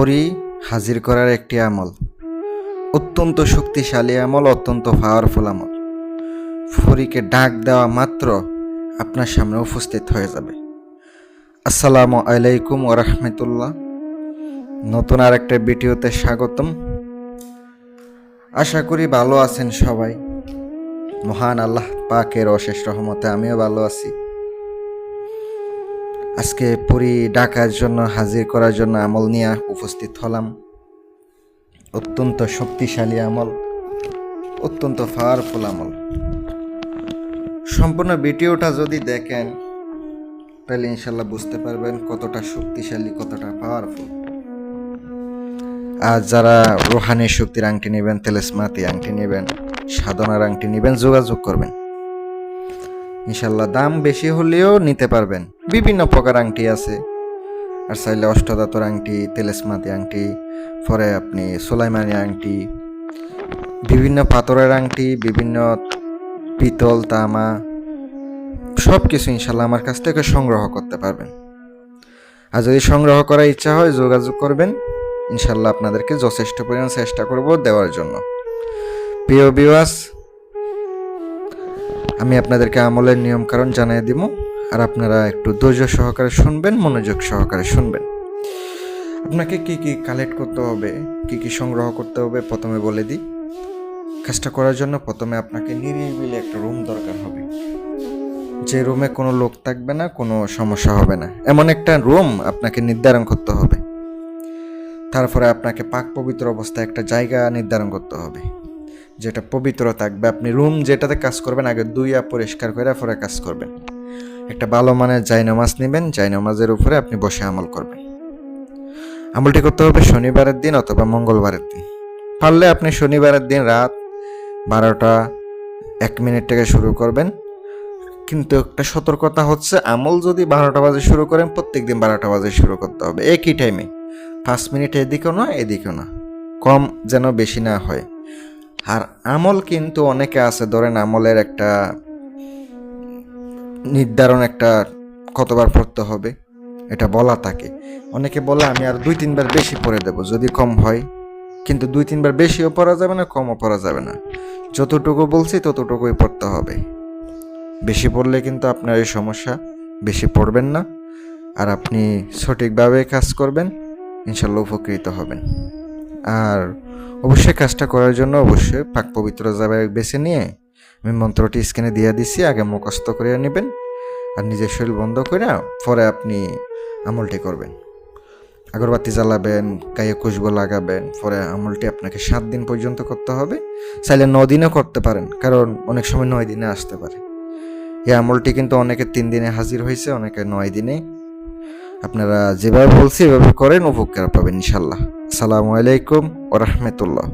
পরী হাজির করার একটি আমল, অত্যন্ত শক্তিশালী আমল, অত্যন্ত পাওয়ারফুল আমল। পরীকে ডাক দেওয়া মাত্র আপনার সামনে উপস্থিত হয়ে যাবে। আসসালামু আলাইকুম ওয়া রাহমাতুল্লাহ। নতুন আর একটা ভিডিওতে স্বাগতম। আশা করি ভালো আছেন সবাই। মহান আল্লাহ পাকের অশেষ রহমতে আমিও ভালো আছি। আজকে পরী ডাকার জন্য, হাজির করার জন্য আমল নিয়ে উপস্থিত হলাম। অত্যন্ত শক্তিশালী আমল, অত্যন্ত পাওয়ারফুল আমল। সম্পূর্ণ ভিডিওটা যদি দেখেন তাহলে ইনশাল্লাহ বুঝতে পারবেন কতটা শক্তিশালী, কতটা পাওয়ারফুল। আর যারা রুহানি শক্তির আংটি নেবেন, তেলেসমাতি আংটি নেবেন, সাধনার আংটি নেবেন, যোগাযোগ করবেন। ইনশাল্লাহ দাম বেশি হলেও নিতে পারবেন। বিভিন্ন প্রকার আংটি আছে, আর চাইলে অষ্টধাতুর আংটি, তেলেসমাতি আংটি, পরে আপনি সুলাইমানি আংটি, বিভিন্ন পাথরের আংটি, বিভিন্ন পিতল, তামা, সব কিছু ইনশাল্লাহ আমার কাছ থেকে সংগ্রহ করতে পারবেন। আর যদি সংগ্রহ করার ইচ্ছা হয় যোগাযোগ করবেন। ইনশাল্লাহ আপনাদেরকে যথেষ্ট পরিমাণ চেষ্টা করব দেওয়ার জন্য। প্রিয় ভিউয়ার্স, আমি আপনাদেরকে আমলের নিয়ম কারণ জানিয়ে দিব, আর আপনারা একটু ধৈর্য সহকারে শুনবেন, মনোযোগ সহকারে শুনবেন। আপনাকে কি কি কালেক্ট করতে হবে, কি কি সংগ্রহ করতে হবে প্রথমে বলে দিই। কাজটা করার জন্য প্রথমে আপনাকে নিরিবিলি একটা রুম দরকার হবে, যে রুমে কোনো লোক থাকবে না, কোনো সমস্যা হবে না, এমন একটা রুম আপনাকে নির্ধারণ করতে হবে। তারপরে আপনাকে পাক পবিত্র অবস্থায় একটা জায়গা নির্ধারণ করতে হবে যেটা পবিত্র থাকবে। আপনি রুম যেটাতে কাজ করবেন আগে ধুইয়া পরিষ্কার করে পরে কাজ করবেন। একটা ভালো মানের জায়নামাজ নেবেন, জায়নামাজের উপরে আপনি বসে আমল করবেন। আমলটি করতে হবে শনিবারের দিন অথবা মঙ্গলবারের দিন। পারলে আপনি শনিবারের দিন রাত 12:01 থেকে শুরু করবেন। কিন্তু একটা সতর্কতা হচ্ছে, আমল যদি 12টা বাজে শুরু করেন, প্রত্যেক দিন 12টা বাজে শুরু করতে হবে, একই টাইমে। 5 মিনিট এদিকেও না এদিকেও না, কম যেন বেশি না হয়। আর আমল কিন্তু অনেকে আছে, ধরেন আমলের একটা নির্ধারণ, একটা কতবার পড়তে হবে এটা বলা থাকে। অনেকে বলে আমি আর 2-3 বার বেশি পড়ে দেব যদি কম হয়, কিন্তু 2-3 বার বেশিও পড়া যাবে না, কমও পড়া যাবে না। যতটুকু বলছি ততটুকুই পড়তে হবে। বেশি পড়লে কিন্তু আপনার এই সমস্যা, বেশি পড়বেন না। আর আপনি সঠিকভাবে কাজ করবেন, ইনশাল্লাহ উপকৃত হবেন। আর অবশ্যই কাজটা করার জন্য অবশ্যই পাক পবিত্র জায়গায় বেছে নিয়ে আমি মন্ত্রটি স্ক্রিনে দিয়ে দিচ্ছি, আগে মুখস্থ করে নেবেন। আর নিজের শরীর বন্ধ করে পরে আপনি আমলটি করবেন। আগরবাতি জ্বালাবেন, গায়ে খুশবু লাগাবেন। পরে আমলটি আপনাকে 7 দিন পর্যন্ত করতে হবে। চাইলে 9 দিনও করতে পারেন, কারণ অনেক সময় 9 দিনে আসতে পারে। এই আমলটি কিন্তু অনেকে 3 দিনে হাজির হয়েছে, অনেকে 9 দিনে। আপনারা যেভাবে বলছি এভাবে করেন, উপকার পাবেন ইনশাল্লাহ। আসসালামু আলাইকুম ওয়া রাহমাতুল্লাহ।